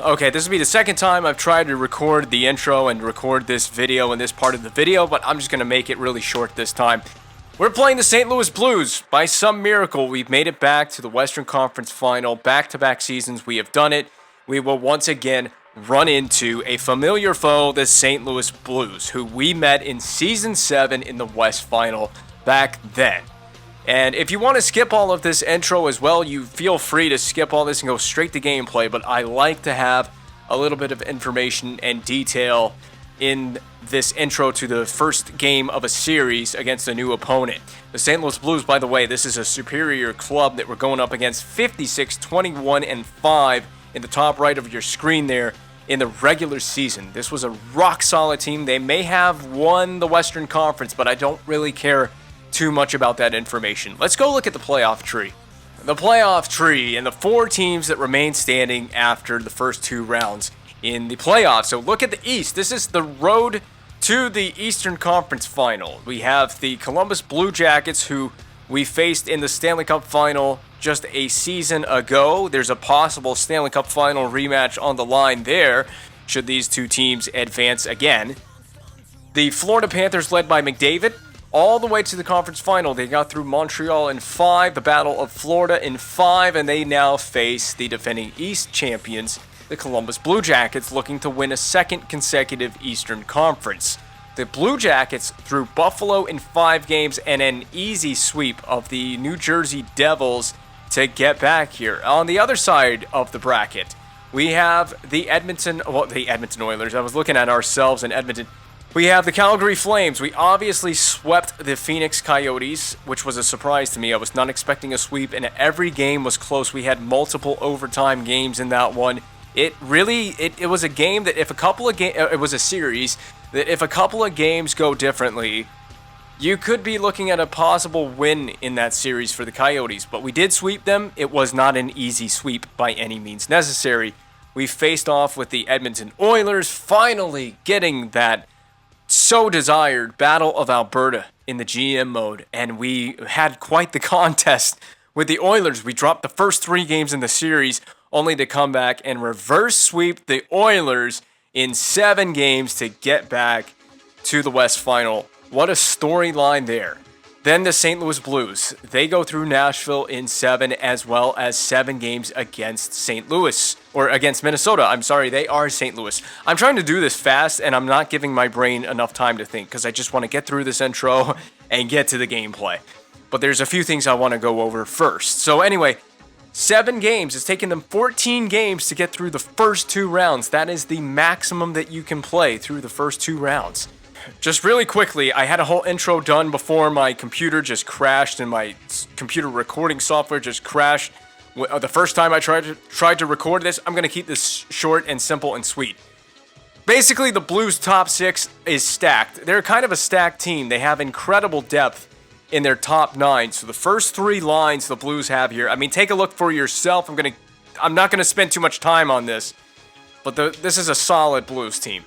Okay, this will be the second time I've tried to record the intro and record this video and this part of the video, but I'm just going to make it really short this time. We're playing the St. Louis Blues. By some miracle, we've made it back to the Western Conference Final. Back-to-back seasons, we have done it. We will once again run into a familiar foe, the St. Louis Blues, who we met in Season 7 in the West Final back then. And if you want to skip all of this intro as well, you feel free to skip all this and go straight to gameplay, but I like to have a little bit of information and detail in this intro to the first game of a series against a new opponent. The St. Louis Blues, by the way, this is a superior club that we're going up against, 56-21-5 in the top right of your screen there in the regular season. This was a rock-solid team. They may have won the Western Conference, but I don't really care too much about that information. Let's go look at the playoff tree. The playoff tree and the four teams that remain standing after the first two rounds in the playoffs. So look at the East. This is the road to the Eastern Conference Final. We have the Columbus Blue Jackets, who we faced in the Stanley Cup Final just a season ago. There's a possible Stanley Cup Final rematch on the line there, should these two teams advance again. The Florida Panthers, led by McDavid, all the way to the conference final. They got through Montreal in 5, the Battle of Florida in 5, and they now face the defending East champions, the Columbus Blue Jackets, looking to win a second consecutive Eastern Conference. The Blue Jackets threw Buffalo in 5 games and an easy sweep of the New Jersey Devils to get back here. On the other side of the bracket, we have the Edmonton Oilers. I was looking at ourselves in Edmonton. We have the Calgary Flames. We obviously swept the Phoenix Coyotes, which was a surprise to me. I was not expecting a sweep, and every game was close. We had multiple overtime games in that one. It was a game that it was a series that if a couple of games go differently, you could be looking at a possible win in that series for the Coyotes. But we did sweep them. It was not an easy sweep by any means necessary. We faced off with the Edmonton Oilers, finally getting that so desired Battle of Alberta in the GM mode, and we had quite the contest with the Oilers. We dropped the first 3 games in the series, only to come back and reverse sweep the Oilers in 7 games to get back to the West Final. What a storyline there. Then the St. Louis Blues. They go through Nashville in 7, as well as 7 games against St. Louis. Or against Minnesota. I'm sorry, they are St. Louis. I'm trying to do this fast, and I'm not giving my brain enough time to think, because I just want to get through this intro and get to the gameplay. But there's a few things I want to go over first. So anyway, 7 games. It's taken them 14 games to get through the first 2 rounds. That is the maximum that you can play through the first 2 rounds. Just really quickly, I had a whole intro done before my computer just crashed and my computer recording software just crashed. The first time I tried to record this, I'm going to keep this short and simple and sweet. Basically, the Blues' top 6 is stacked. They're kind of a stacked team. They have incredible depth in their top 9. So the first 3 lines the Blues have here, I mean, take a look for yourself. I'm not going to spend too much time on this, but this is a solid Blues team.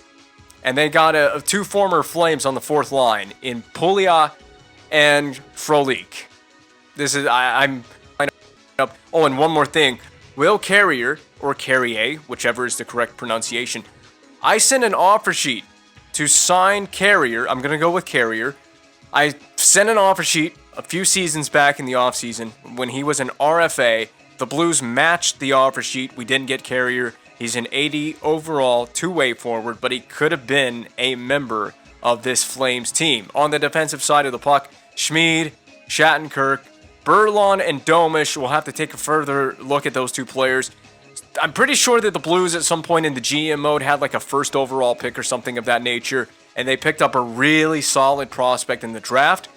And they got 2 former Flames on the 4th line in Pouliot and Frolik. This is I'm up. Oh, and one more thing. Will Carrier, or Carrier, whichever is the correct pronunciation. I sent an offer sheet to sign Carrier. I'm going to go with Carrier. I sent an offer sheet a few seasons back in the offseason when he was an RFA. The Blues matched the offer sheet. We didn't get Carrier. He's an 80 overall two-way forward, but he could have been a member of this Flames team. On the defensive side of the puck, Schmid, Shattenkirk, Berlon, and Domish. We'll have to take a further look at those 2 players. I'm pretty sure that the Blues at some point in the GM mode had like a first overall pick or something of that nature, and they picked up a really solid prospect in the draft.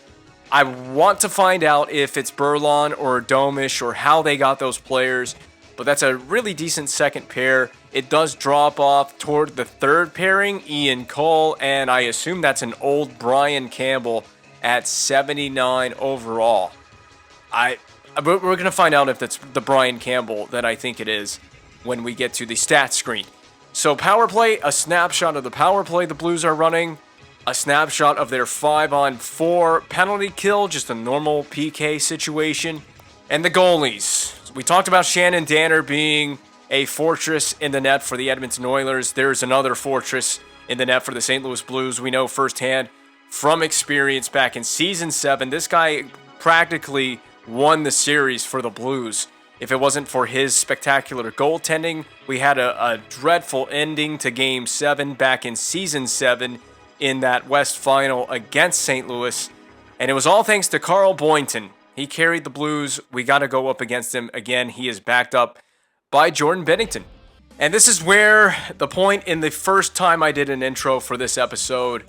I want to find out if it's Berlon or Domish or how they got those players, but that's a really decent second pair. It does drop off toward the 3rd pairing, Ian Cole, and I assume that's an old Brian Campbell at 79 overall. We're going to find out if that's the Brian Campbell that I think it is when we get to the stats screen. So power play, a snapshot of the power play the Blues are running, a snapshot of their 5-on-4 penalty kill, just a normal PK situation, and the goalies. We talked about Shannon Danner being a fortress in the net for the Edmonton Oilers. There's another fortress in the net for the St. Louis Blues. We know firsthand from experience back in Season 7, this guy practically won the series for the Blues. If it wasn't for his spectacular goaltending, we had a dreadful ending to Game 7 back in Season 7 in that West Final against St. Louis. And it was all thanks to Carl Boynton. He carried the Blues. We got to go up against him. Again, he is backed up by Jordan Binnington. And this is where the point in the first time I did an intro for this episode,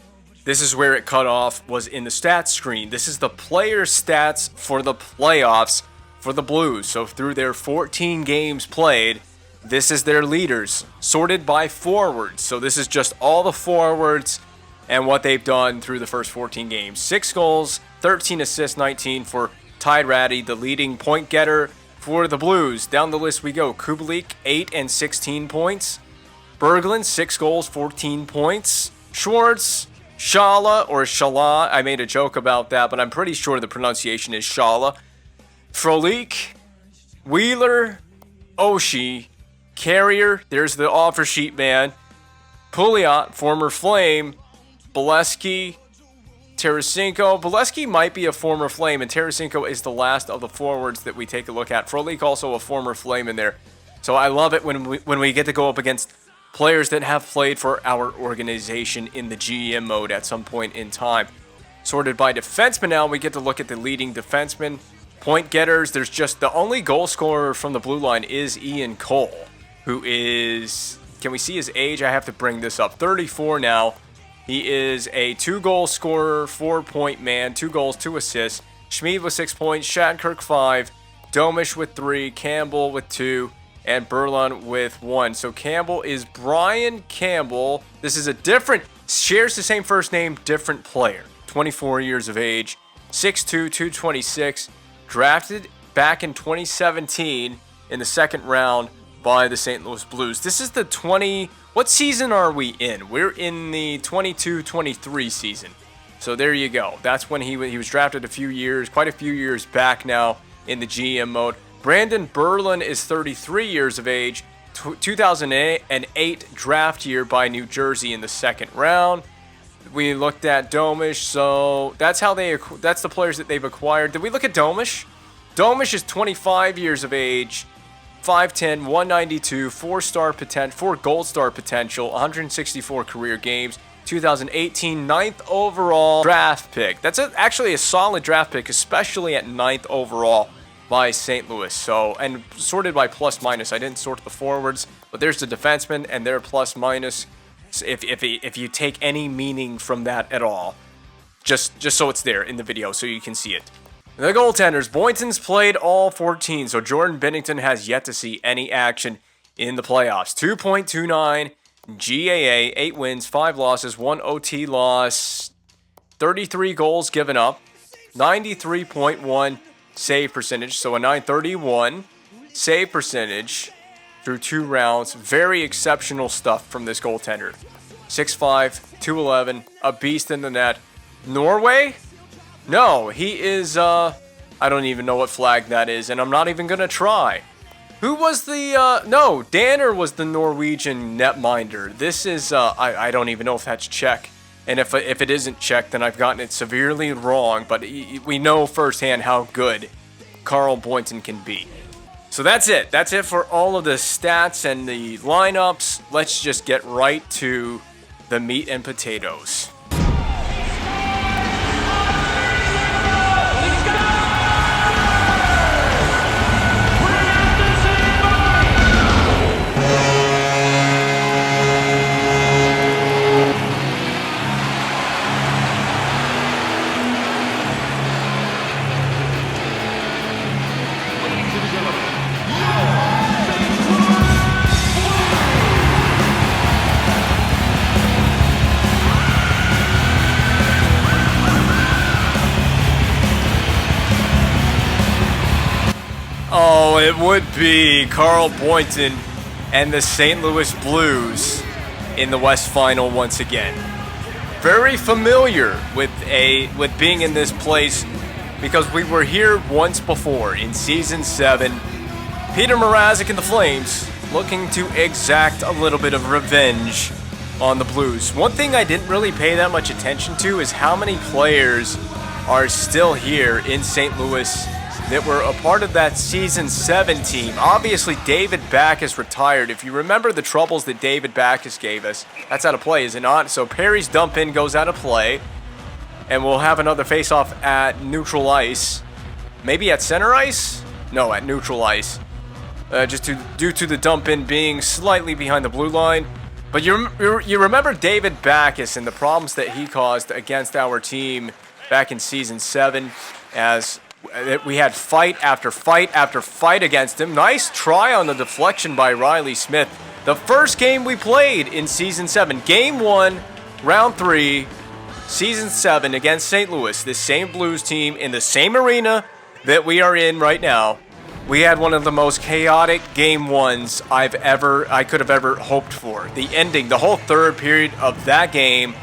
this is where it cut off, was in the stats screen. This is the player stats for the playoffs for the Blues. So through their 14 games played, this is their leaders, sorted by forwards. So this is just all the forwards and what they've done through the first 14 games. 6 goals, 13 assists, 19 for Ty Ratty, the leading point getter for the Blues. Down the list we go. Kubalik, 8 and 16 points. Berglund, 6 goals, 14 points. Schwartz, Shala, or Shala, I made a joke about that, but I'm pretty sure the pronunciation is Shala. Frolik, Wheeler, Oshie, Carrier, there's the offer sheet man, Pouliot, former Flame, Bolesky, Tarasenko. Bolesky might be a former Flame, and Tarasenko is the last of the forwards that we take a look at. Frolik also a former Flame in there. So I love it when we get to go up against players that have played for our organization in the GM mode at some point in time. Sorted by defenseman now, we get to look at the leading defenseman. Point getters, there's just the only goal scorer from the blue line is Ian Cole, who is, can we see his age? I have to bring this up. 34 now. He is a 2-goal scorer, 4-point man, 2 goals, 2 assists. Schmid with 6 points, Shattenkirk 5, Domish with 3, Campbell with 2, and Berlund with 1. So Campbell is Brian Campbell. This is a different, shares the same first name, different player. 24 years of age, 6'2", 226, drafted back in 2017 in the second round by the St. Louis Blues. This is the what season are we in? We're in the 22-23 season. So there you go. That's when he was drafted quite a few years back now in the GM mode. Brandon Berlund is 33 years of age, 2008 draft year by New Jersey in the second round. We looked at Domish, so that's the players that they've acquired. Did we look at Domish? Domish is 25 years of age, 5'10", 192, 4 gold star potential, 164 career games, 2018 9th overall draft pick. That's actually a solid draft pick, especially at 9th overall by St. Louis. So, and sorted by plus minus. I didn't sort the forwards, but there's the defensemen and their plus minus. If you take any meaning from that at all, just so it's there in the video so you can see it. The goaltenders, Boynton's played all 14, so Jordan Binnington has yet to see any action in the playoffs. 2.29 GAA, 8 wins, 5 losses, 1 OT loss, 33 goals given up, 93.1 save percentage, so a 931 save percentage through 2 rounds. Very exceptional stuff from this goaltender. 6'5", 211, a beast in the net. Norway? No, he is, I don't even know what flag that is, and I'm not even going to try. Who was the, no, Danner was the Norwegian netminder. This is, I don't even know if that's Czech. And if it isn't Czech, then I've gotten it severely wrong, but we know firsthand how good Carl Boynton can be. So that's it. That's it for all of the stats and the lineups. Let's just get right to the meat and potatoes. Oh, it would be Carl Boynton and the St. Louis Blues in the West Final once again. Very familiar with being in this place because we were here once before in Season 7. Peter Mrazek and the Flames looking to exact a little bit of revenge on the Blues. One thing I didn't really pay that much attention to is how many players are still here in St. Louis that were a part of that Season 7 team. Obviously, David Backes retired. If you remember the troubles that David Backes gave us, that's out of play, is it not? So Perry's dump in goes out of play, and we'll have another face-off at neutral ice. Maybe at center ice? No, at neutral ice. Due to the dump in being slightly behind the blue line. But you remember David Backes and the problems that he caused against our team back in Season 7, as we had fight after fight after fight against him. Nice try on the deflection by Riley Smith. The first game we played in Season 7, Game 1, Round 3, Season 7 against St. Louis, this same Blues team in the same arena that we are in right now. We had one of the most chaotic Game 1s I could have ever hoped for. The ending, the whole third period of that game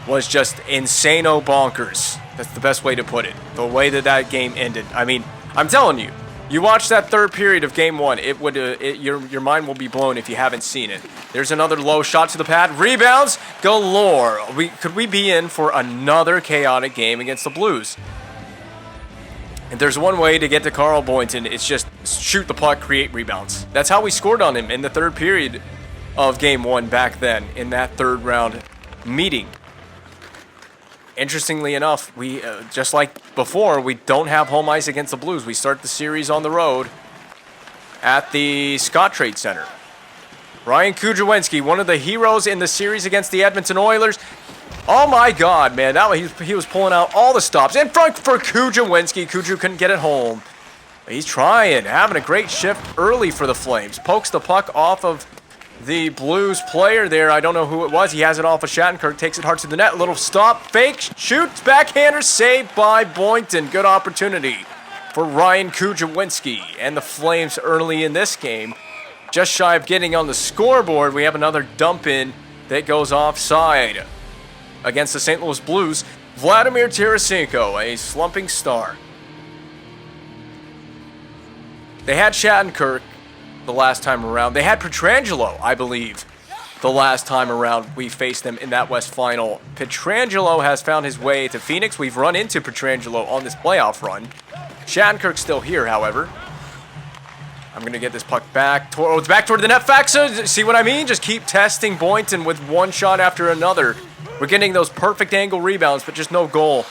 was just insano bonkers. That's the best way to put it. The way that game ended. I mean, I'm telling you, you watch that third period of Game 1, your mind will be blown if you haven't seen it. There's another low shot to the pad. Rebounds galore. Could we be in for another chaotic game against the Blues? And there's one way to get to Carl Boynton. It's just shoot the puck, create rebounds. That's how we scored on him in the third period of Game 1 back then in that third round meeting. Interestingly enough, we just like before, we don't have home ice against the Blues. We start the series on the road at the Scott Trade Center. Ryan Kujawenski, one of the heroes in the series against the Edmonton Oilers. Oh my God, man! He was pulling out all the stops in front for Kujawenski. Kuju couldn't get it home. He's trying, having a great shift early for the Flames. Pokes the puck off of the Blues player there. I don't know who it was. He has it off of Shattenkirk. Takes it hard to the net. Little stop. Fake. Shoots. Backhander. Saved by Boynton. Good opportunity for Ryan Kujawenski and the Flames early in this game. Just shy of getting on the scoreboard. We have another dump in that goes offside against the St. Louis Blues. Vladimir Tarasenko, a slumping star. They had Shattenkirk the last time around. They had Pietrangelo, I believe, the last time around we faced them in that West Final. Pietrangelo has found his way to Phoenix. We've run into Pietrangelo on this playoff run. Shattenkirk's still here, however. I'm going to get this puck back. It's back toward the net. Faxa, see what I mean? Just keep testing Boynton with one shot after another. We're getting those perfect angle rebounds, but just no goal.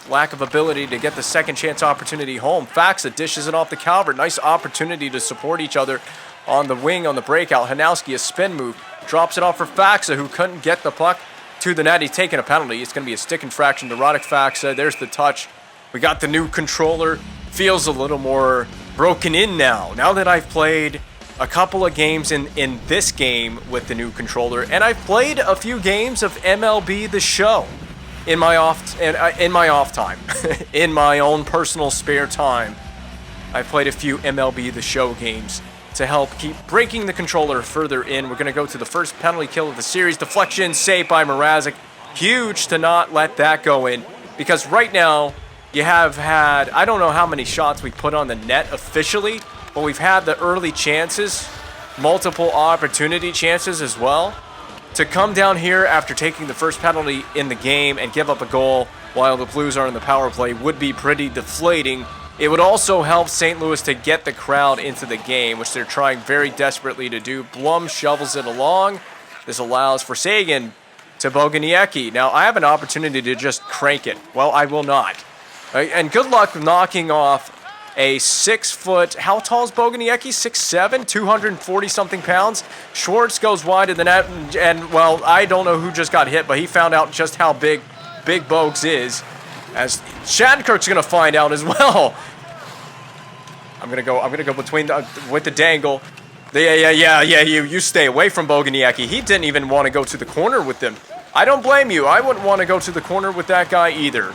Lack of ability to get the second chance opportunity home. Faxa dishes it off the Calvert. Nice opportunity to support each other on the wing on the breakout. Hanowski, a spin move. Drops it off for Faxa, who couldn't get the puck to the net. He's taking a penalty. It's going to be a stick infraction to Radek Faxa. There's the touch. We got the new controller. Feels a little more broken in now. Now that I've played a couple of games in this game with the new controller, and I've played a few games of MLB The Show in my off time, in my own personal spare time. I played a few MLB The Show games to help keep breaking the controller further in. We're going to go to the first penalty kill of the series. Deflection, saved by Mrazek. Huge to not let that go in, because right now you have had, I don't know how many shots we put on the net officially, but we've had the early chances, multiple opportunity chances as well. To come down here after taking the first penalty in the game and give up a goal while the Blues are in the power play would be pretty deflating. It would also help St. Louis to get the crowd into the game, which they're trying very desperately to do. Blum shovels it along. This allows for Sagan to Boguniecki. Now, I have an opportunity to just crank it. Well, I will not. And good luck knocking off a 6 foot, how tall is Boguniecki? 6'7", 240-something pounds. Schwartz goes wide of the net, and well, I don't know who just got hit, but he found out just how big Bogues is, as Shattenkirk's gonna find out as well. I'm gonna go between with the dangle. Yeah. You stay away from Boguniecki. He didn't even want to go to the corner with them. I don't blame you. I wouldn't want to go to the corner with that guy either.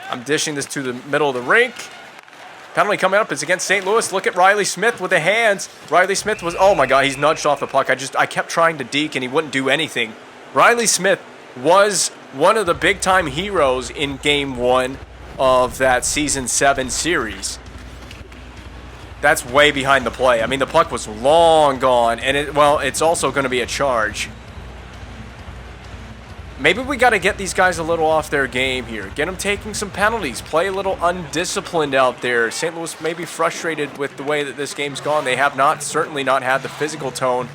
I'm dishing this to the middle of the rink. Penalty coming up. It's against St. Louis. Look at Riley Smith with the hands. Riley Smith was, oh my God, he's nudged off the puck. I kept trying to deke and he wouldn't do anything. Riley Smith was one of the big-time heroes in Game 1 of that Season 7 series. That's way behind the play. I mean, the puck was long gone, and it's also going to be a charge. Maybe we got to get these guys a little off their game here. Get them taking some penalties. Play a little undisciplined out there. St. Louis may be frustrated with the way that this game's gone. They have certainly not had the physical tone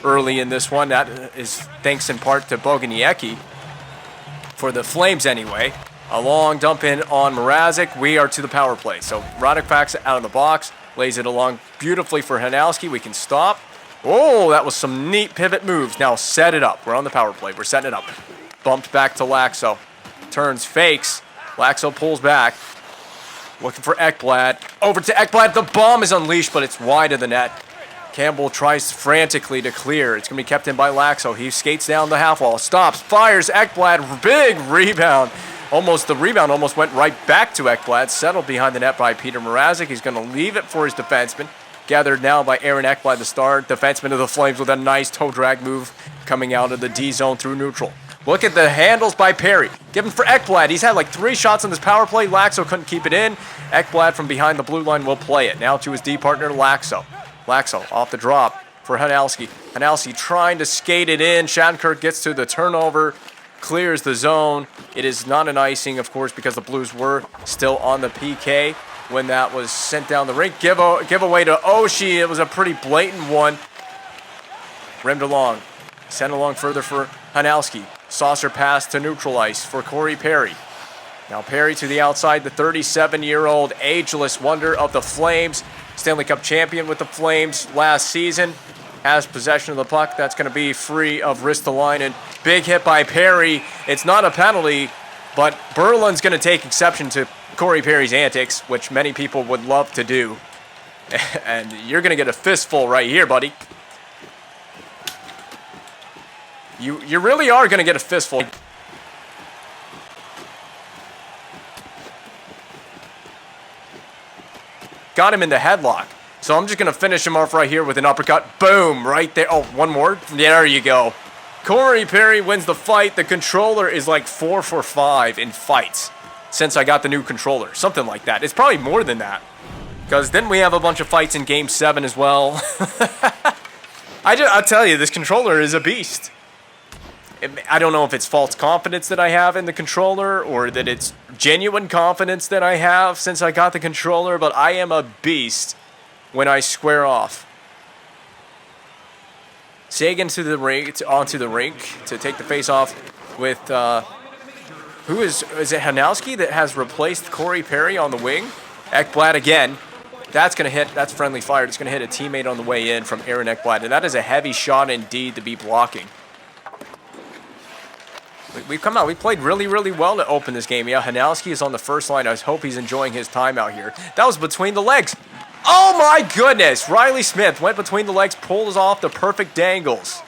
early in this one. That is thanks in part to Boguniecki. For the Flames anyway. A long dump in on Mrazek. We are to the power play. So Radek out of the box. Lays it along beautifully for Hanowski. We can stop. Oh, that was some neat pivot moves. Now set it up. We're on the power play. We're setting it up. Bumped back to Laxo. Turns, fakes. Laxo pulls back. Looking for Ekblad. Over to Ekblad. The bomb is unleashed, but it's wide of the net. Campbell tries frantically to clear. It's going to be kept in by Laxo. He skates down the half wall. Stops. Fires. Ekblad. Big rebound. The rebound almost went right back to Ekblad. Settled behind the net by Peter Mrazek. He's going to leave it for his defenseman. Gathered now by Aaron Ekblad, the star defenseman of the Flames, with a nice toe drag move coming out of the D zone through neutral. Look at the handles by Perry. Given for Ekblad. He's had like 3 shots on this power play. Laxo couldn't keep it in. Ekblad from behind the blue line will play it. Now to his D partner, Laxo. Laxo off the drop for Hanowski. Hanowski trying to skate it in. Shattenkirk gets to the turnover. Clears the zone. It is not an icing, of course, because the Blues were still on the PK when that was sent down the rink. Give away to Oshie. It was a pretty blatant one. Rimmed along. Sent along further for Hanowski. Saucer pass to neutral ice for Corey Perry. Now Perry to the outside, the 37-year-old ageless wonder of the Flames. Stanley Cup champion with the Flames last season. Has possession of the puck. That's going to be free of Ristolainen. Big hit by Perry. It's not a penalty, but Berlin's going to take exception to Corey Perry's antics, which many people would love to do. And you're going to get a fistful right here, buddy. You really are going to get a fistful. Got him in the headlock. So I'm just going to finish him off right here with an uppercut. Boom, right there. Oh, one more. There you go. Corey Perry wins the fight. The controller is like 4 for 5 in fights since I got the new controller. Something like that. It's probably more than that. Because then we have a bunch of fights in Game 7 as well. I'll tell you, this controller is a beast. I don't know if it's false confidence that I have in the controller or that it's genuine confidence that I have since I got the controller, but I am a beast when I square off. Sagan onto the rink to take the face off with, who is it Hanowski that has replaced Corey Perry on the wing? Ekblad again. That's going to hit, that's friendly fire. It's going to hit a teammate on the way in from Aaron Ekblad, and that is a heavy shot indeed to be blocking. We've come out. We played really, really well to open this game. Yeah, Hanowski is on the first line. I hope he's enjoying his time out here. That was between the legs. Oh, my goodness. Riley Smith went between the legs, pulls off the perfect dangles.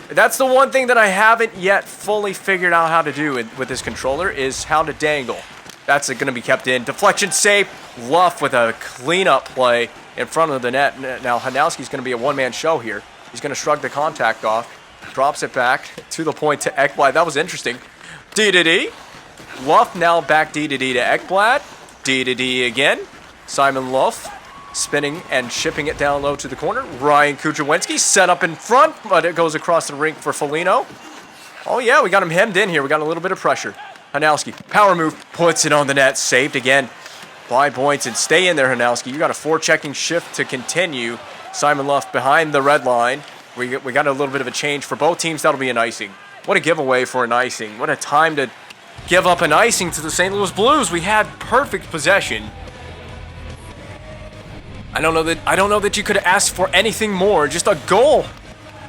That's the one thing that I haven't yet fully figured out how to do with this controller is how to dangle. That's going to be kept in. Deflection save. Luff with a cleanup play in front of the net. Now, Hanowski's going to be a one-man show here. He's going to shrug the contact off. Drops it back to the point to Ekblad. That was interesting. D-to-D. Luff now back D-to-D to Ekblad. D-to-D again. Simon Luff spinning and shipping it down low to the corner. Ryan Kuchawinski set up in front, but it goes across the rink for Foligno. Oh, yeah, we got him hemmed in here. We got a little bit of pressure. Hanowski, power move, puts it on the net. Saved again by Boynton. Stay in there, Hanowski. You got a forechecking shift to continue. Simon Luff behind the red line. We got a little bit of a change for both teams. That'll be an icing. What a giveaway for an icing. What a time to give up an icing to the St. Louis Blues. We had perfect possession. I don't know that you could have asked for anything more. Just a goal.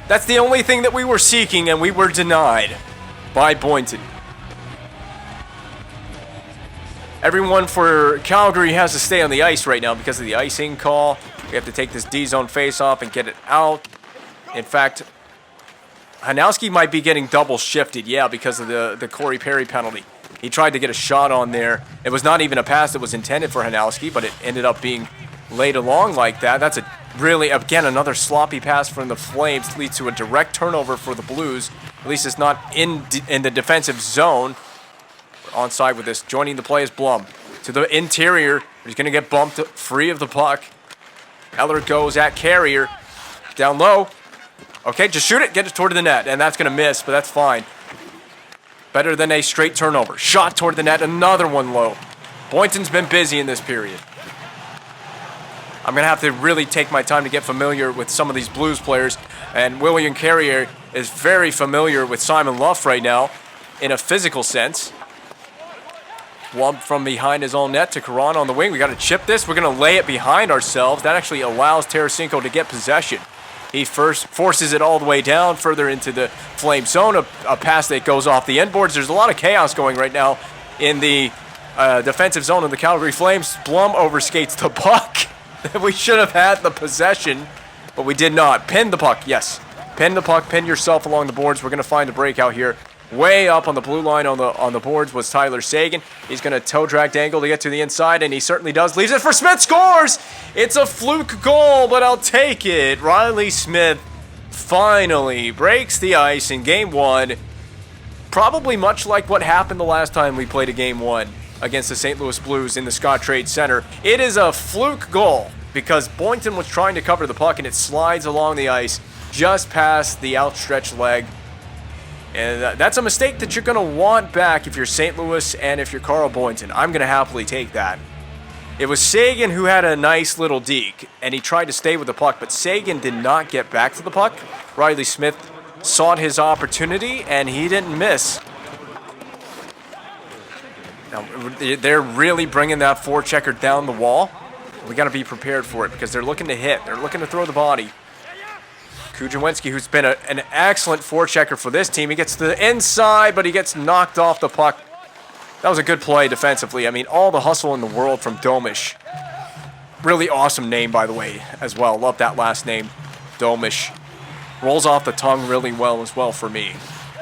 That's the only thing that we were seeking, and we were denied by Boynton. Everyone for Calgary has to stay on the ice right now because of the icing call. We have to take this D-zone face-off and get it out. In fact, Hanowski might be getting double shifted, yeah, because of the Corey Perry penalty. He tried to get a shot on there. It was not even a pass that was intended for Hanowski, but it ended up being laid along like that. That's a really, again, another sloppy pass from the Flames. Leads to a direct turnover for the Blues. At least it's not in the defensive zone. We're onside with this. Joining the play is Blum. To the interior. He's going to get bumped free of the puck. Eller goes at Carrier. Down low. Okay, just shoot it. Get it toward the net. And that's going to miss, but that's fine. Better than a straight turnover. Shot toward the net. Another one low. Boynton's been busy in this period. I'm going to have to really take my time to get familiar with some of these Blues players. And William Carrier is very familiar with Simon Luff right now in a physical sense. One from behind his own net to Karan on the wing. We got to chip this. We're going to lay it behind ourselves. That actually allows Tarasenko to get possession. He first forces it all the way down, further into the Flame zone. A pass that goes off the end boards. There's a lot of chaos going right now in the defensive zone of the Calgary Flames. Blum overskates the puck. We should have had the possession, but we did not. Pin the puck, yes. Pin the puck, pin yourself along the boards. We're going to find the breakout here. Way up on the blue line on the boards was Tyler Seguin. He's going to toe drag Dangle to get to the inside, and he certainly does. Leaves it for Smith, scores! It's a fluke goal, but I'll take it. Riley Smith finally breaks the ice in Game 1. Probably much like what happened the last time we played a Game 1 against the St. Louis Blues in the Scott Trade Center. It is a fluke goal because Boynton was trying to cover the puck, and it slides along the ice just past the outstretched leg. And that's a mistake that you're going to want back if you're St. Louis and if you're Carl Boynton. I'm going to happily take that. It was Seguin who had a nice little deke, and he tried to stay with the puck, but Seguin did not get back to the puck. Riley Smith sought his opportunity, and he didn't miss. Now, they're really bringing that forechecker down the wall. We got to be prepared for it because they're looking to hit. They're looking to throw the body. Kujawinski, who's been an excellent forechecker for this team. He gets to the inside, but he gets knocked off the puck. That was a good play defensively. I mean, all the hustle in the world from Domish. Really awesome name, by the way, as well. Love that last name, Domish. Rolls off the tongue really well as well for me.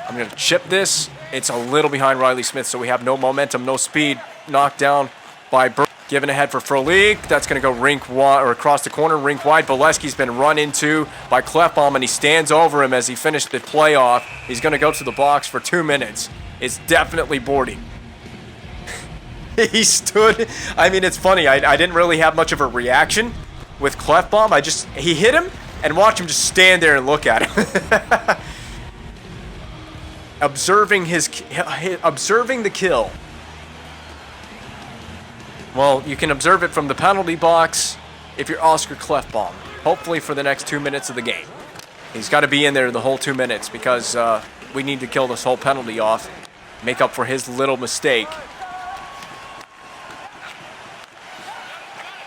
I'm going to chip this. It's a little behind Riley Smith, so we have no momentum, no speed. Knocked down by Burke. Given ahead for Frolik. That's going to go rink wide or across the corner, rink wide. Bolesky's been run into by Clefbaum, and he stands over him as he finished the playoff. He's going to go to the box for 2 minutes. It's definitely boarding. He stood. I mean, it's funny. I didn't really have much of a reaction with Clefbaum. He hit him and watched him just stand there and look at him. observing the kill. Well, you can observe it from the penalty box if you're Oscar Clefbaum, hopefully for the next 2 minutes of the game. He's got to be in there the whole 2 minutes because we need to kill this whole penalty off, make up for his little mistake.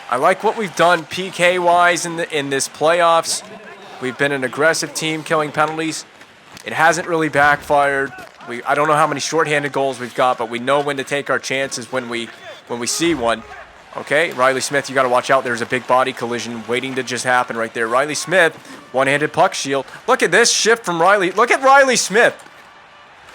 I like what we've done PK-wise in this playoffs. We've been an aggressive team killing penalties. It hasn't really backfired. I don't know how many shorthanded goals we've got, but we know when to take our chances when we see one. Okay, Riley Smith, you got to watch out. There's a big body collision waiting to just happen right there. Riley Smith, one-handed puck shield. Look at this shift from Riley. Look at Riley Smith.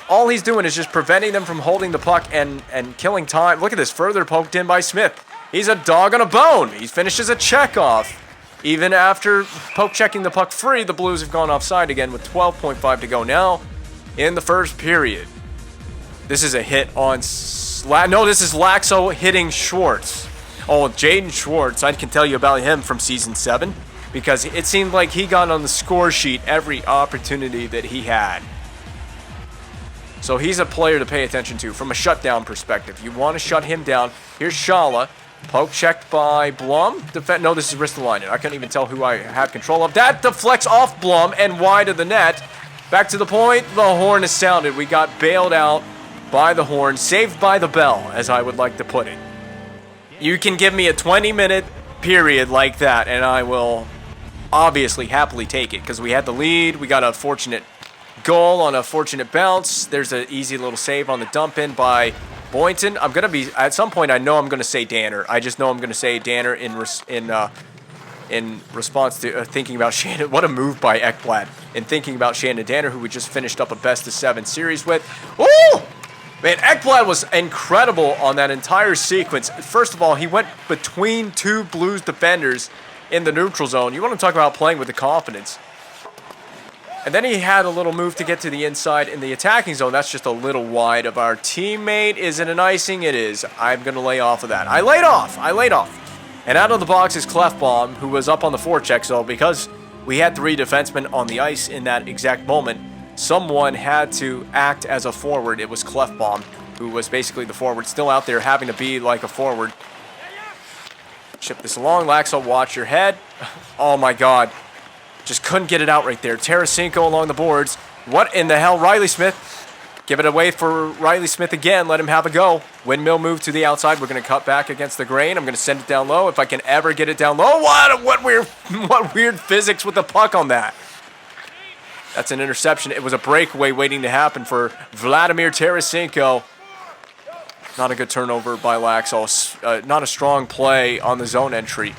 All he's doing is just preventing them from holding the puck and killing time. Look at this, further poked in by Smith. He's a dog on a bone. He finishes a check off. Even after poke checking the puck free, the Blues have gone offside again with 12.5 to go now in the first period. This is a hit on... No, this is Laxo hitting Schwartz. Oh, Jaden Schwartz, I can tell you about him from Season 7 because it seemed like he got on the score sheet every opportunity that he had. So he's a player to pay attention to from a shutdown perspective. You want to shut him down. Here's Shala. Poke checked by Blum. No, this is Ristolainen. I couldn't even tell who I had control of. That deflects off Blum and wide of the net. Back to the point. The horn is sounded. We got bailed out by the horn. Saved by the bell, as I would like to put it. You can give me a 20-minute period like that, and I will obviously happily take it because we had the lead. We got a fortunate goal on a fortunate bounce. There's an easy little save on the dump in by Boynton. I'm going to be, at some point, I know I'm going to say Danner. I just know I'm going to say Danner in response to thinking about Shannon. What a move by Ekblad in thinking about Shannon Danner, who we just finished up a best-of-7 series with. Ooh! Man, Ekblad was incredible on that entire sequence. First of all, he went between two Blues defenders in the neutral zone. You want to talk about playing with the confidence. And then he had a little move to get to the inside in the attacking zone. That's just a little wide of our teammate. Is it an icing? It is. I'm going to lay off of that. I laid off. And out of the box is Clefbaum, who was up on the forecheck. So because we had 3 defensemen on the ice in that exact moment, someone had to act as a forward. It was Clefbaum, who was basically the forward, still out there having to be like a forward. Chip this along. Laxalt, watch your head. Oh my God. Just couldn't get it out right there. Tarasenko along the boards. What in the hell? Riley Smith. Give it away for Riley Smith again. Let him have a go. Windmill move to the outside. We're going to cut back against the grain. I'm going to send it down low. If I can ever get it down low. What weird physics with the puck on that. That's an interception. It was a breakaway waiting to happen for Vladimir Tarasenko. Not a good turnover by Laxalt. Not a strong play on the zone entry.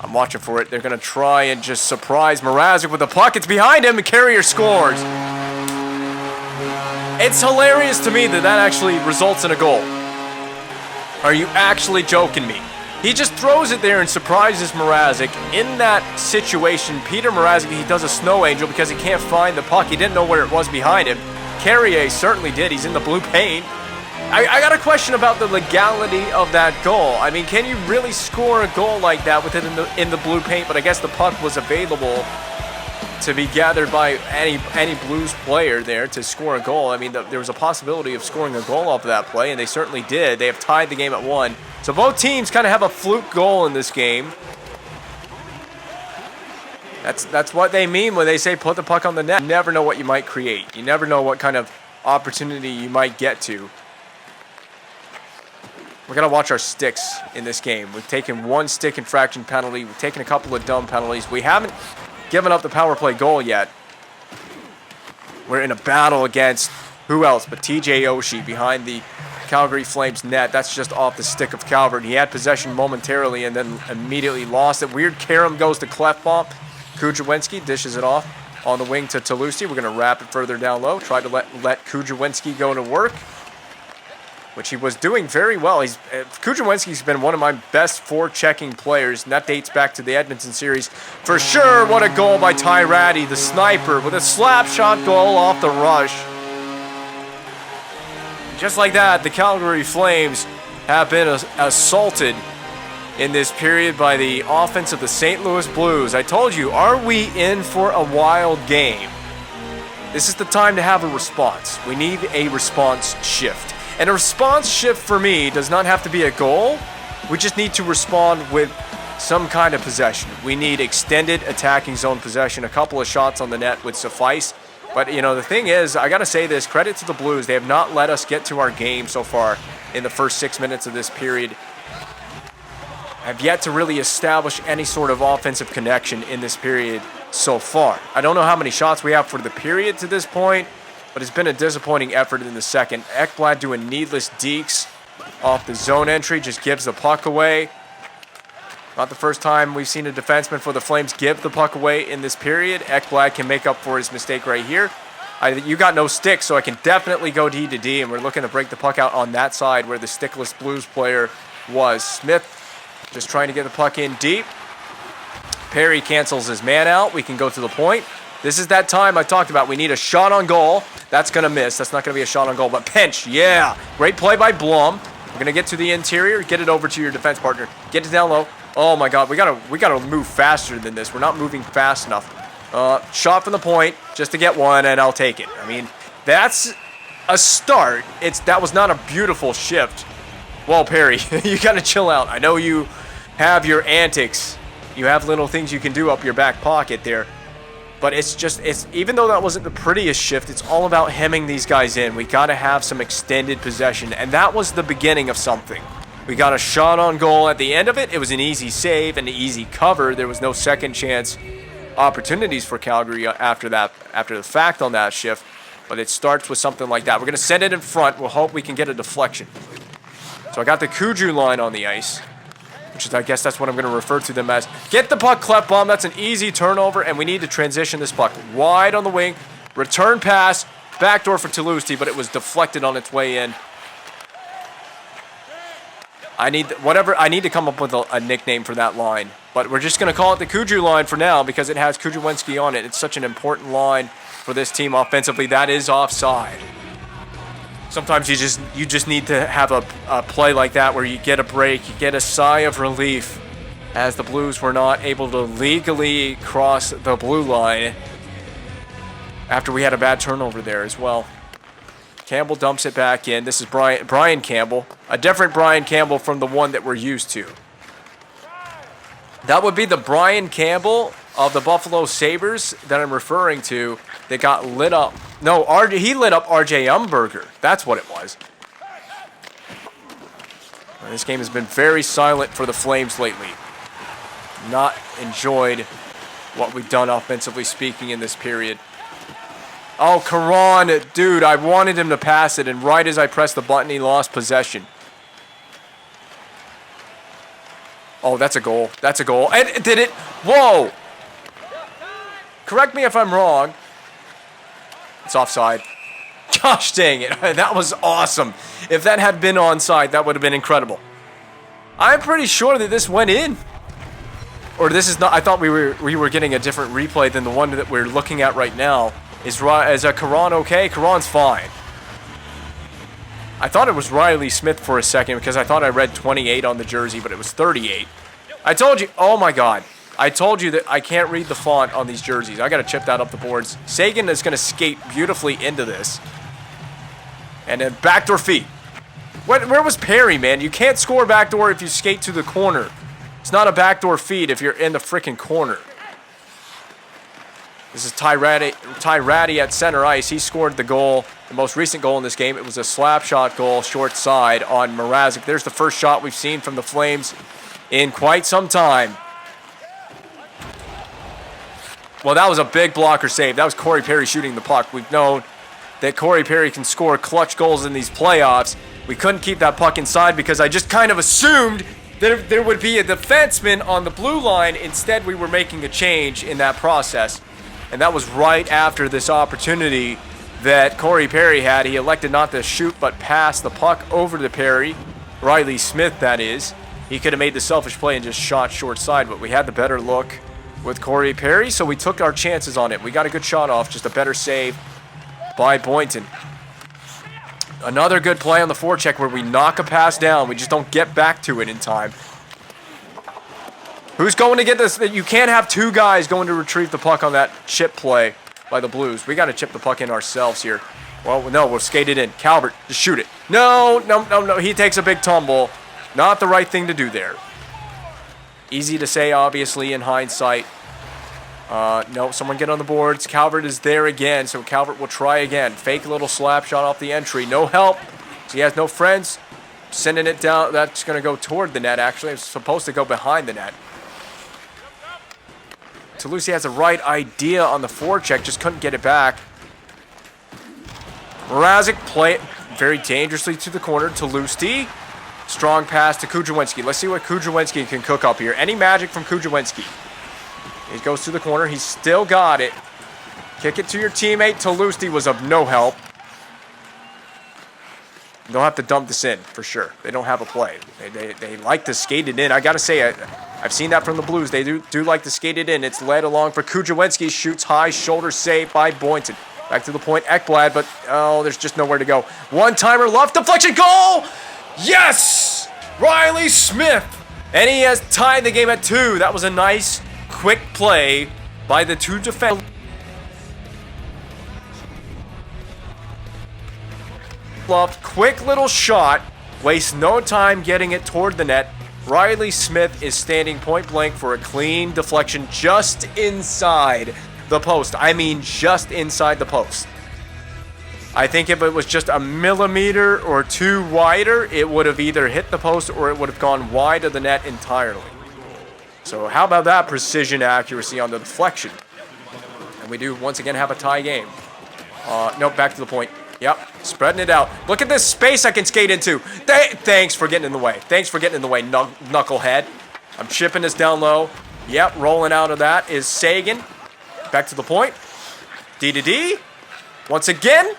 I'm watching for it. They're going to try and just surprise Mrazek with the puck. It's behind him, and Carrier scores. It's hilarious to me that actually results in a goal. Are you actually joking me? He just throws it there and surprises Mrazek. In that situation, Peter Mrazek, he does a snow angel because he can't find the puck. He didn't know where it was behind him. Carrier certainly did. He's in the blue paint. I got a question about the legality of that goal. I mean, can you really score a goal like that with it in the blue paint? But I guess the puck was available to be gathered by any Blues player there to score a goal. I mean, there was a possibility of scoring a goal off of that play, and they certainly did. They have tied the game at 1. So both teams kind of have a fluke goal in this game. That's what they mean when they say put the puck on the net. You never know what you might create. You never know what kind of opportunity you might get to. We're going to watch our sticks in this game. We've taken 1 stick infraction penalty. We've taken a couple of dumb penalties. We haven't given up the power play goal yet. We're in a battle against who else but TJ Oshie behind the Calgary Flames net. That's just off the stick of Calvert. He had possession momentarily and then immediately lost it. Weird carom goes to Clefbaum. Kudrwinski dishes it off on the wing to Talusi. We're going to wrap it further down low. Try to let Kudrwinski go to work, which he was doing very well. Kudrwinski's been one of my best forechecking players, and that dates back to the Edmonton series. For sure, what a goal by Ty Ratty, the sniper, with a slap shot goal off the rush. Just like that, the Calgary Flames have been assaulted in this period by the offense of the St. Louis Blues. I told you, are we in for a wild game? This is the time to have a response. We need a response shift. And a response shift for me does not have to be a goal. We just need to respond with some kind of possession. We need extended attacking zone possession. A couple of shots on the net would suffice. But, you know, the thing is, I got to say this, credit to the Blues. They have not let us get to our game so far in the first 6 minutes of this period. Have yet to really establish any sort of offensive connection in this period so far. I don't know how many shots we have for the period to this point, but it's been a disappointing effort in the second. Ekblad doing needless dekes off the zone entry, just gives the puck away. Not the first time we've seen a defenseman for the Flames give the puck away in this period. Ekblad can make up for his mistake right here. You got no stick, so I can definitely go D to D, and we're looking to break the puck out on that side where the stickless Blues player was. Smith just trying to get the puck in deep. Perry cancels his man out. We can go to the point. This is that time I talked about. We need a shot on goal. That's going to miss. That's not going to be a shot on goal, but pinch. Yeah. Great play by Blum. We're going to get to the interior. Get it over to your defense partner. Get it down low. Oh, my God. We gotta move faster than this. We're not moving fast enough. Shot from the point just to get one, and I'll take it. I mean, that's a start. That was not a beautiful shift. Well, Perry, you got to chill out. I know you have your antics. You have little things you can do up your back pocket there. But it's even though that wasn't the prettiest shift, it's all about hemming these guys in. We got to have some extended possession, and that was the beginning of something. We got a shot on goal at the end of it. It was an easy save and an easy cover. There was no second chance opportunities for Calgary after the fact on that shift. But it starts with something like that. We're going to send it in front. We'll hope we can get a deflection. So I got the Kuju line on the ice, which is, I guess that's what I'm going to refer to them as. Get the puck, Clefbaum. That's an easy turnover, and we need to transition this puck wide on the wing. Return pass, backdoor for Talusi, but it was deflected on its way in. I need to come up with a nickname for that line, but we're just going to call it the Kuju line for now because it has Kudrwinski on it. It's such an important line for this team offensively. That is offside. Sometimes you just need to have a play like that where you get a break, you get a sigh of relief, as the Blues were not able to legally cross the blue line after we had a bad turnover there as well. Campbell dumps it back in. This is Brian Campbell, a different Brian Campbell from the one that we're used to. That would be the Brian Campbell of the Buffalo Sabres that I'm referring to that got lit up. No, he lit up RJ Umberger. That's what it was. This game has been very silent for the Flames lately. Not enjoyed what we've done offensively speaking in this period. Oh, Caron, dude, I wanted him to pass it, and right as I pressed the button, he lost possession. Oh, that's a goal. That's a goal. And did it? Whoa! Correct me if I'm wrong. It's offside. Gosh dang it. That was awesome. If that had been onside, that would have been incredible. I'm pretty sure that this went in. Or this is not. I thought we were getting a different replay than the one that we're looking at right now. Is Caron okay? Caron's fine. I thought it was Riley Smith for a second because I thought I read 28 on the jersey, but it was 38. I told you. Oh my God. I told you that I can't read the font on these jerseys. I got to chip that up the boards. Sagan is going to skate beautifully into this. And then backdoor feed. Where was Perry, man? You can't score backdoor if you skate to the corner. It's not a backdoor feed if you're in the freaking corner. This is Tyrati at center ice. He scored the goal, the most recent goal in this game. It was a slap shot goal, short side on Mrazek. There's the first shot we've seen from the Flames in quite some time. Well, that was a big blocker save. That was Corey Perry shooting the puck. We've known that Corey Perry can score clutch goals in these playoffs. We couldn't keep that puck inside because I just kind of assumed that there would be a defenseman on the blue line. Instead, we were making a change in that process. And that was right after this opportunity that Corey Perry had. He elected not to shoot, but pass the puck over to Perry. Riley Smith, that is. He could have made the selfish play and just shot short side, but we had the better look with Corey Perry, so we took our chances on it. We got a good shot off, just a better save by Boynton. Another good play on the forecheck where we knock a pass down. We just don't get back to it in time. Who's going to get this? You can't have two guys going to retrieve the puck on that chip play by the Blues. We got to chip the puck in ourselves here. Well, no, we'll skate it in. Calvert, just shoot it. No. He takes a big tumble. Not the right thing to do there. Easy to say, obviously, in hindsight. No, someone get on the boards. Calvert is there again, so Calvert will try again. Fake little slap shot off the entry. No help. So he has no friends. Sending it down. That's going to go toward the net, actually. It's supposed to go behind the net. Toulouse has the right idea on the forecheck, just couldn't get it back. Mrazek play it very dangerously to the corner. Toulouse. Strong pass to Kudrowinski. Let's see what Kudrowinski can cook up here. Any magic from Kudrowinski. He goes to the corner. He's still got it. Kick it to your teammate. Toulouse was of no help. They'll have to dump this in for sure. They don't have a play. They like to skate it in. I got to say, I've seen that from the Blues. They do like to skate it in. It's led along for Kudrowinski. Shoots high, shoulder save by Boynton. Back to the point, Ekblad, but there's just nowhere to go. One-timer left, deflection, goal! Yes! Riley Smith! And he has tied the game at 2. That was a nice, quick play by the two defenders. Quick little shot. Wastes no time getting it toward the net. Riley Smith is standing point blank for a clean deflection just inside the post. I mean, just inside the post. I think if it was just a millimeter or two wider, it would have either hit the post or it would have gone wide of the net entirely. So how about that precision accuracy on the deflection? And we do once again have a tie game. Nope, back to the point. Yep, spreading it out. Look at this space I can skate into. Thanks for getting in the way. Thanks for getting in the way, knucklehead. I'm chipping this down low. Yep, rolling out of that is Sagan. Back to the point. D. Once again,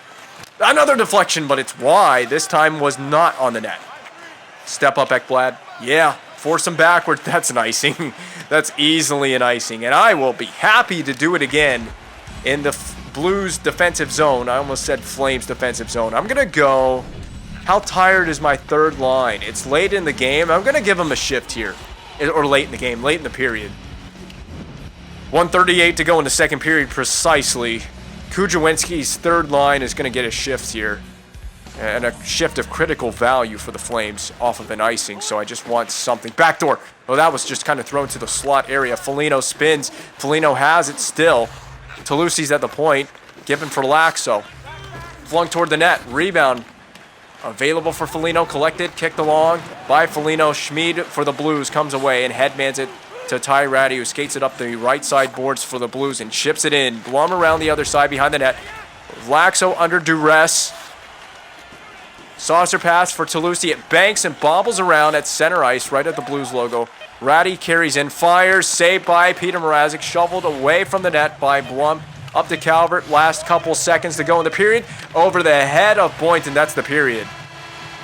another deflection, but it's wide. This time was not on the net. Step up, Ekblad. Yeah, force him backwards. That's an icing. That's easily an icing. And I will be happy to do it again in the Blues defensive zone. I almost said Flames defensive zone. I'm going to go. How tired is my third line? It's late in the game. I'm going to give them a shift here. or late in the game, late in the period. 1:38 to go in the second period precisely. Kujawinski's third line is going to get a shift here. And a shift of critical value for the Flames off of an icing. So I just want something. Backdoor. Oh, that was just kind of thrown to the slot area. Foligno spins. Foligno has it still. Toulouse's at the point. Given for Laxo. Flung toward the net. Rebound. Available for Foligno. Collected. Kicked along by Foligno. Schmid for the Blues comes away and headmans it to Ty Ratty, who skates it up the right side boards for the Blues and chips it in. Blum around the other side behind the net. Laxo under duress. Saucer pass for Toulouse. It banks and bobbles around at center ice right at the Blues logo. Ratty carries in, fires, saved by Peter Mrazek, shoveled away from the net by Blum. Up to Calvert, last couple seconds to go in the period. Over the head of Boynton, that's the period.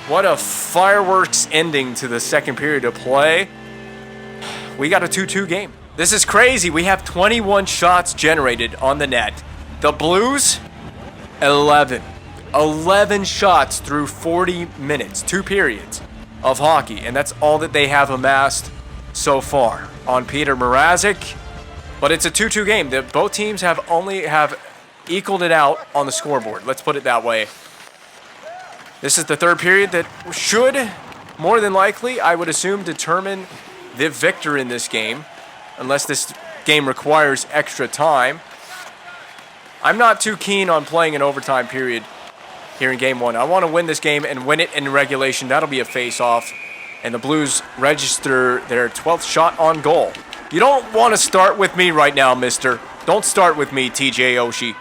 What a fireworks ending to the second period of play. We got a 2-2 game. This is crazy. We have 21 shots generated on the net. The Blues, 11. 11 shots through 40 minutes, 2 periods of hockey, and that's all that they have amassed so far on Peter Mrazek. But it's a 2-2 game. Both teams have equaled it out on the scoreboard. Let's put it that way. This is the third period that should, more than likely, I would assume, determine the victor in this game, unless this game requires extra time. I'm not too keen on playing an overtime period here in Game 1. I want to win this game and win it in regulation. That'll be a face-off. And the Blues register their 12th shot on goal. You don't want to start with me right now, mister. Don't start with me, TJ Oshie.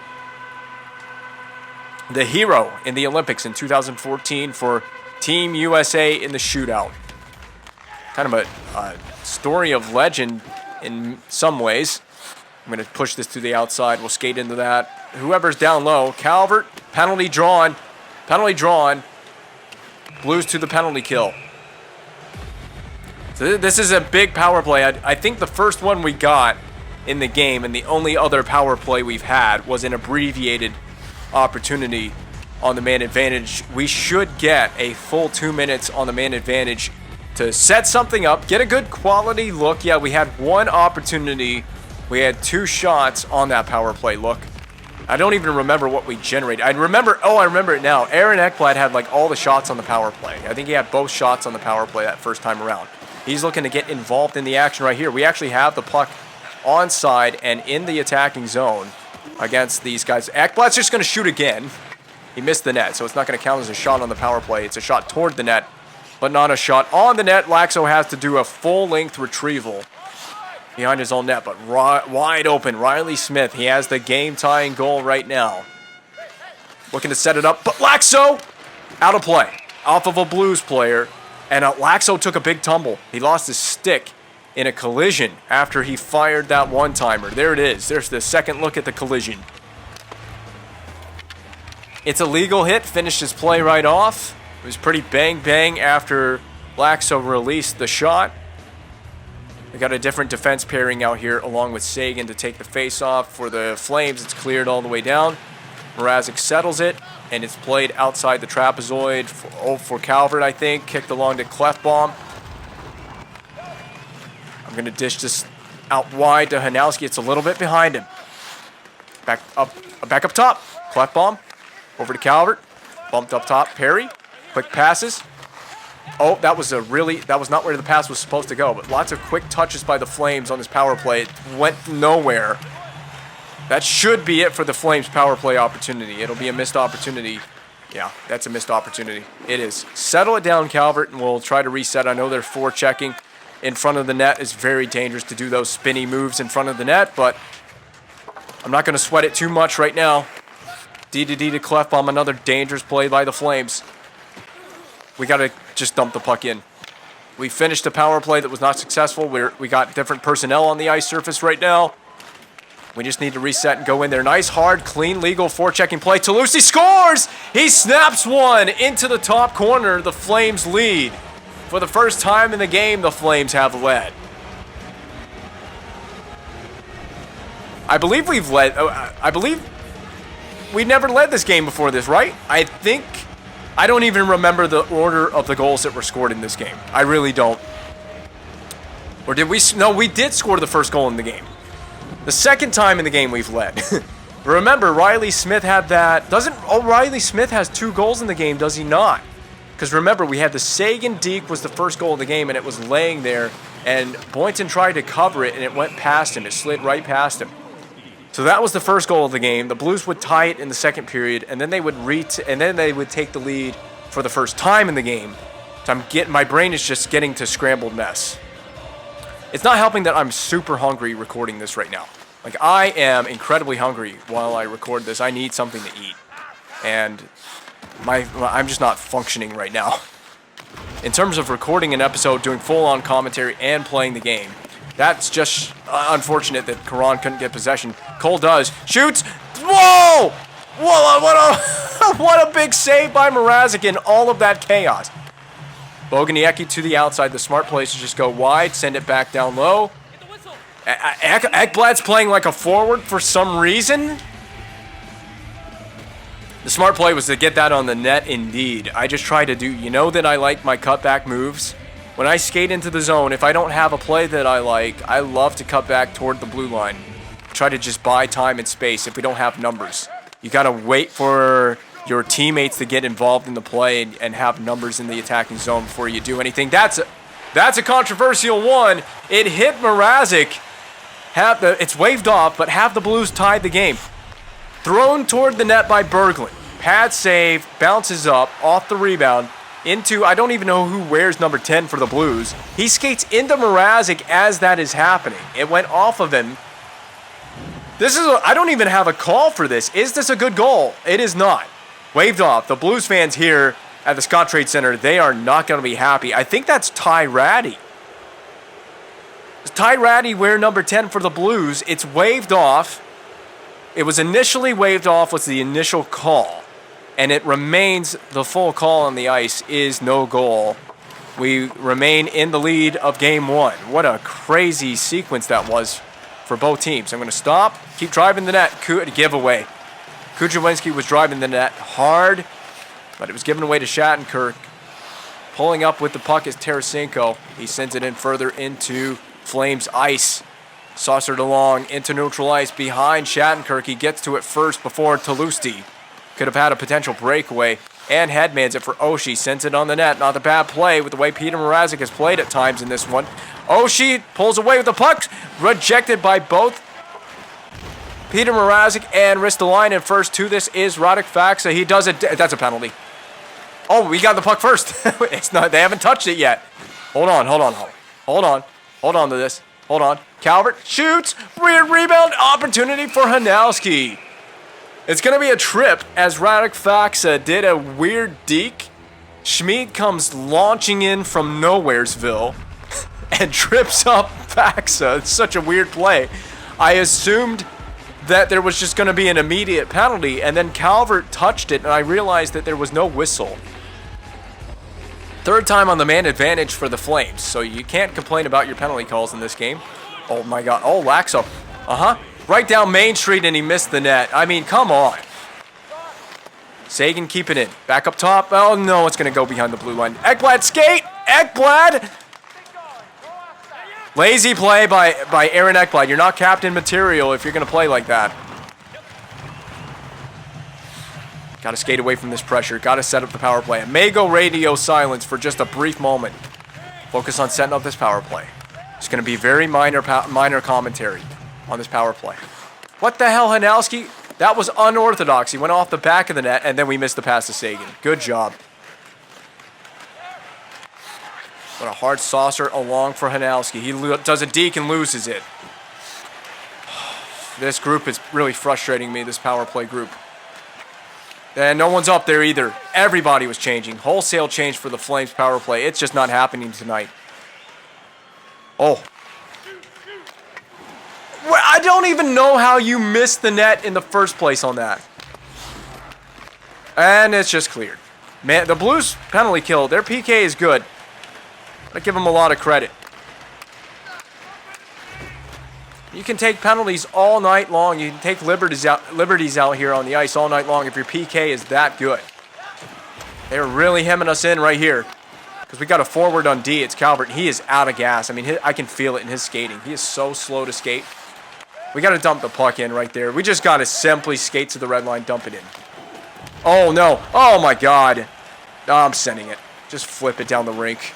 The hero in the Olympics in 2014 for Team USA in the shootout. Kind of a story of legend in some ways. I'm going to push this to the outside. We'll skate into that. Whoever's down low. Calvert, penalty drawn. Penalty drawn. Blues to the penalty kill. So this is a big power play. I think the first one we got in the game and the only other power play we've had was an abbreviated opportunity on the man advantage. We should get a full 2 minutes on the man advantage to set something up, get a good quality look. Yeah, we had one opportunity. We had 2 shots on that power play look. I don't even remember what we generated. I remember it now. Aaron Ekblad had like all the shots on the power play. I think he had both shots on the power play that first time around. He's looking to get involved in the action right here. We actually have the puck onside and in the attacking zone against these guys. Ekblad's just going to shoot again. He missed the net, so it's not going to count as a shot on the power play. It's a shot toward the net, but not a shot on the net. Laxo has to do a full-length retrieval behind his own net, but wide open. Riley Smith, he has the game-tying goal right now. Looking to set it up, but Laxo out of play. Off of a Blues player, and Laxo took a big tumble. He lost his stick in a collision after he fired that one-timer. There it is. There's the second look at the collision. It's a legal hit, finished his play right off. It was pretty bang-bang after Laxo released the shot. We got a different defense pairing out here along with Sagan to take the face-off. For the Flames, it's cleared all the way down. Mrazek settles it, and it's played outside the trapezoid for Calvert, I think. Kicked along to Clefbaum. I'm going to dish this out wide to Hanowski. It's a little bit behind him. Back up top. Clefbaum over to Calvert. Bumped up top. Perry. Quick passes. Oh, that was not where the pass was supposed to go, but lots of quick touches by the Flames on this power play. It went nowhere. That should be it for the Flames power play opportunity. It'll be a missed opportunity. Yeah, that's a missed opportunity. It is. Settle it down, Calvert, and we'll try to reset. I know they're forechecking in front of the net. It's very dangerous to do those spinny moves in front of the net, but I'm not going to sweat it too much right now. D to Clefbaum, another dangerous play by the Flames. We got to just dump the puck in. We finished a power play that was not successful. We got different personnel on the ice surface right now. We just need to reset and go in there. Nice, hard, clean, legal forechecking play. Toulouse scores! He snaps one into the top corner. The Flames lead. For the first time in the game, the Flames have led. I believe we've led. I believe we never led this game before this, right? I don't even remember the order of the goals that were scored in this game. I really don't. Or did we? No, we did score the first goal in the game. The second time in the game we've led. Remember, Riley Smith had that. Riley Smith has 2 goals in the game, does he not? Because remember, we had the Sagan Deke was the first goal of the game, and it was laying there, and Boynton tried to cover it, and it went past him. It slid right past him. So that was the first goal of the game. The Blues would tie it in the second period, and then they would take the lead for the first time in the game. So my brain is just getting to scrambled mess. It's not helping that I'm super hungry recording this right now. Like, I am incredibly hungry while I record this. I need something to eat. And I'm just not functioning right now. In terms of recording an episode, doing full-on commentary, and playing the game, that's just unfortunate that Karan couldn't get possession. Cole does. Shoots. Whoa! Whoa! What a big save by Mrazek in all of that chaos. Boguniecki to the outside. The smart play is to just go wide, send it back down low. Ekblad's playing like a forward for some reason. The smart play was to get that on the net indeed. I just try to do, you know that I like my cutback moves. When I skate into the zone, if I don't have a play that I like, I love to cut back toward the blue line. Try to just buy time and space if we don't have numbers. You gotta wait for your teammates to get involved in the play and have numbers in the attacking zone before you do anything. That's a controversial one. It hit Mrazek. It's waved off, but have the Blues tied the game. Thrown toward the net by Berglund. Pad save, bounces up, off the rebound, into, I don't even know who wears number 10 for the Blues. He skates into Mrazek as that is happening. It went off of him. I don't even have a call for this. Is this a good goal? It is not. Waved off. The Blues fans here at the Scott Trade Center, they are not going to be happy. I think that's Ty Ratty. Does Ty Ratty wear number 10 for the Blues? It's waved off. It was initially waved off was the initial call. And it remains the full call on the ice is no goal. We remain in the lead of game 1. What a crazy sequence that was for both teams. I'm going to stop, keep driving the net, giveaway. Kujawinski was driving the net hard, but it was given away to Shattenkirk. Pulling up with the puck is Tarasenko. He sends it in further into Flames ice. Saucered along into neutral ice behind Shattenkirk. He gets to it first before Talusti. Could have had a potential breakaway. And headmans it for Oshie. Sends it on the net. Not a bad play with the way Peter Mrazek has played at times in this one. Oshie pulls away with the puck. Rejected by both Peter Mrazek and Ristolainen. First to this is Radek Faksa. He does it. That's a penalty. Oh, we got the puck first. It's not. They haven't touched it yet. Hold on to this. Hold on. Calvert shoots. Weird rebound. Opportunity for Hanowski. It's going to be a trip as Radek Faksa did a weird deke. Schmid comes launching in from Nowheresville and trips up Faksa. It's such a weird play. I assumed that there was just going to be an immediate penalty, and then Calvert touched it, and I realized that there was no whistle. Third time on the man advantage for the Flames, so you can't complain about your penalty calls in this game. Oh my god. Oh, Laxo. Right down Main Street, and he missed the net. I mean, come on. Sagan keep it in. Back up top. Oh no, it's going to go behind the blue line. Ekblad skate. Ekblad. Lazy play by Aaron Ekblad. You're not captain material if you're going to play like that. Got to skate away from this pressure. Got to set up the power play. It may go radio silence for just a brief moment. Focus on setting up this power play. It's going to be very minor commentary on this power play. What the hell, Hanowski? That was unorthodox. He went off the back of the net, and then we missed the pass to Sagan. Good job. What a hard saucer along for Hanowski. He does a deke and loses it. This group is really frustrating me, this power play group. And no one's up there either. Everybody was changing. Wholesale change for the Flames power play. It's just not happening tonight. Oh. I don't even know how you missed the net in the first place on that. And it's just cleared. Man, the Blues penalty kill, their PK is good. I give them a lot of credit. You can take penalties all night long. You can take liberties out here on the ice all night long if your PK is that good. They're really hemming us in right here. Because we got a forward on D. It's Calvert. He is out of gas. I mean, I can feel it in his skating. He is so slow to skate. We got to dump the puck in right there. We just got to simply skate to the red line, dump it in. Oh, no. Oh, my God. Oh, I'm sending it. Just flip it down the rink.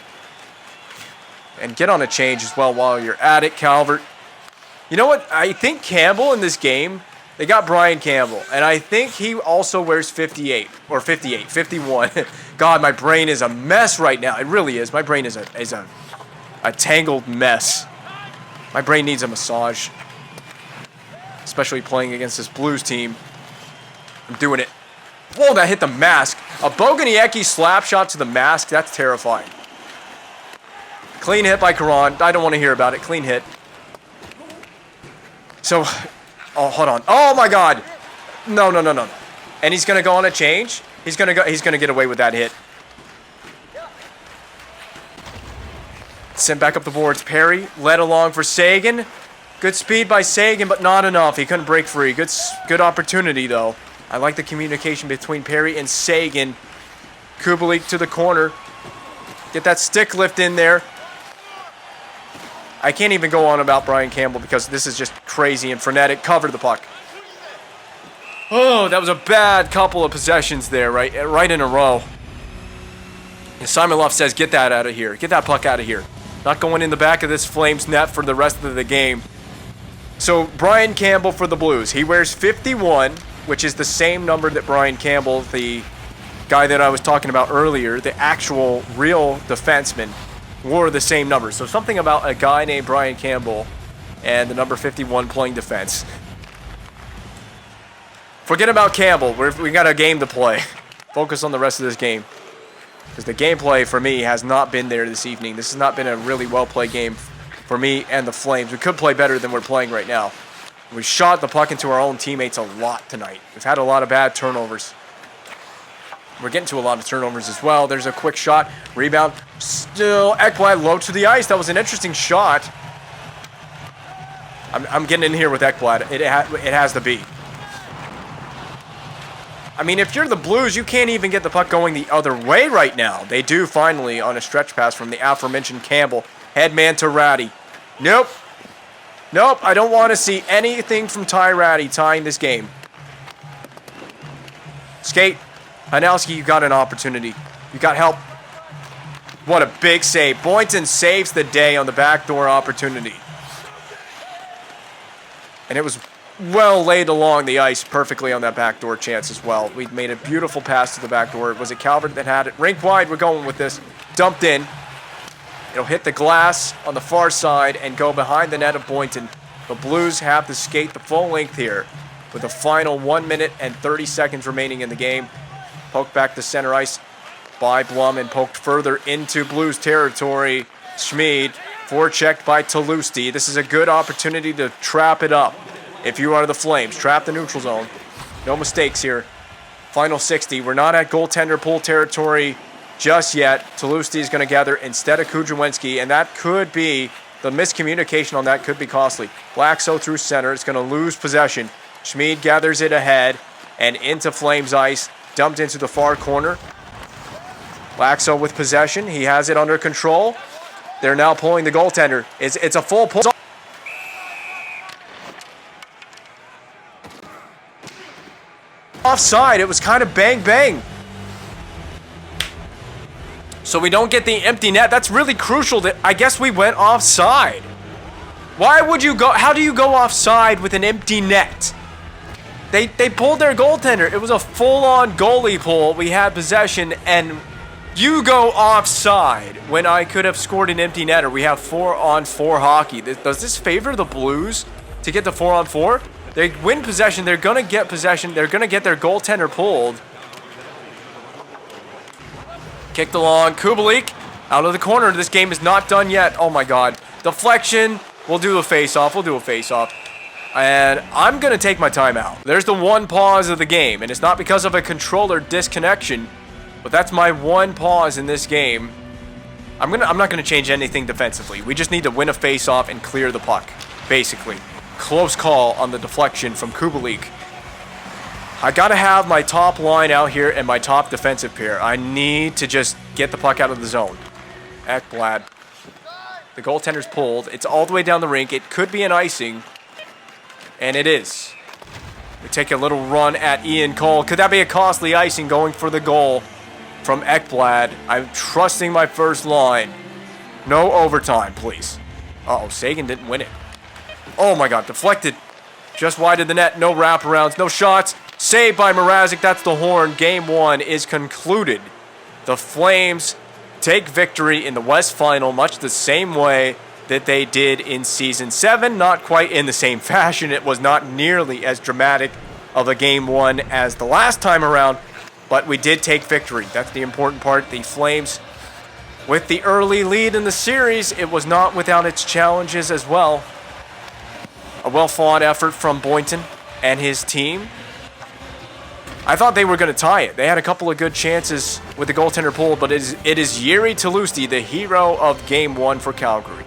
And get on a change as well while you're at it, Calvert. You know what? I think Campbell in this game, they got Brian Campbell. And I think he also wears 58. Or 58. 51. God, my brain is a mess right now. It really is. My brain is a tangled mess. My brain needs a massage. Especially playing against this Blues team. I'm doing it. Whoa, that hit the mask. A Boguniecki slap shot to the mask. That's terrifying. Clean hit by Karan. I don't want to hear about it. Clean hit. So, oh, hold on. Oh, my God. No. And he's going to go on a change. He's going to get away with that hit. Sent back up the boards. Perry led along for Sagan. Good speed by Sagan, but not enough. He couldn't break free. Good opportunity, though. I like the communication between Perry and Sagan. Kubalik to the corner. Get that stick lift in there. I can't even go on about Brian Campbell because this is just crazy and frenetic. Cover the puck. Oh, that was a bad couple of possessions there, right in a row. And Simon Luff says, get that out of here. Get that puck out of here. Not going in the back of this Flames net for the rest of the game. So, Brian Campbell for the Blues. He wears 51, which is the same number that Brian Campbell, the guy that I was talking about earlier, the actual real defenseman, wore the same number. So something about a guy named Brian Campbell and the number 51 playing defense. Forget about Campbell. We got a game to play. Focus on the rest of this game. Because the gameplay for me has not been there this evening. This has not been a really well-played game for me and the Flames. We could play better than we're playing right now. We shot the puck into our own teammates a lot tonight. We've had a lot of bad turnovers. We're getting to a lot of turnovers as well. There's a quick shot. Rebound. Still Ekblad low to the ice. That was an interesting shot. I'm getting in here with Ekblad. It has to be. I mean, if you're the Blues, you can't even get the puck going the other way right now. They do finally on a stretch pass from the aforementioned Campbell. Headman to Ratty. Nope. I don't want to see anything from Ty Ratty tying this game. Skate. Hanowski, you got an opportunity. You got help. What a big save. Boynton saves the day on the backdoor opportunity. And it was well laid along the ice perfectly on that backdoor chance as well. We made a beautiful pass to the backdoor. Was it Calvert that had it? Rink wide, we're going with this. Dumped in. It'll hit the glass on the far side and go behind the net of Boynton. The Blues have to skate the full length here with the final 1 minute and 30 seconds remaining in the game. Poked back to center ice by Blum and poked further into Blues territory. Schmid, forechecked by Talusti. This is a good opportunity to trap it up. If you are the Flames, trap the neutral zone. No mistakes here. Final 60. We're not at goaltender pull territory just yet. Talusti is going to gather instead of Kudrwinski, and that could be, the miscommunication on that could be costly. Blackso through center. It's going to lose possession. Schmid gathers it ahead and into Flames ice. Dumped into the far corner. Blackso with possession. He has it under control. They're now pulling the goaltender. It's a full pull. Offside. It was kind of bang. So we don't get the empty net. That's really crucial. That I guess we went offside. Why would you go? How do you go offside with an empty net? They pulled their goaltender. It was a full-on goalie pull. We had possession, and you go offside when I could have scored an empty netter. We have 4-on-4 hockey. Does this favor the Blues to get the 4-on-4? They win possession. They're going to get possession. They're going to get their goaltender pulled. Kicked along. Kubalik out of the corner. This game is not done yet. Oh, my God. Deflection. We'll do a face-off. And I'm going to take my timeout. There's the one pause of the game, and it's not because of a controller disconnection, but that's my one pause in this game. I'm not going to change anything defensively. We just need to win a face-off and clear the puck, basically. Close call on the deflection from Kubalik. I got to have my top line out here and my top defensive pair. I need to just get the puck out of the zone. Ekblad. The goaltender's pulled. It's all the way down the rink. It could be an icing. And it is. We take a little run at Ian Cole. Could that be a costly icing going for the goal from Ekblad? I'm trusting my first line. No overtime, please. Uh-oh, Sagan didn't win it. Oh my god, deflected. Just wide of the net. No wraparounds, no shots. Saved by Mrazek. That's the horn. Game 1 is concluded. The Flames take victory in the West Final much the same way that they did in Season 7. Not quite in the same fashion. It was not nearly as dramatic of a Game 1 as the last time around, but we did take victory. That's the important part. The Flames, with the early lead in the series, it was not without its challenges as well. A well-fought effort from Boynton and his team. I thought they were going to tie it. They had a couple of good chances with the goaltender pulled, but it is Jiri Tolusti, the hero of Game 1 for Calgary.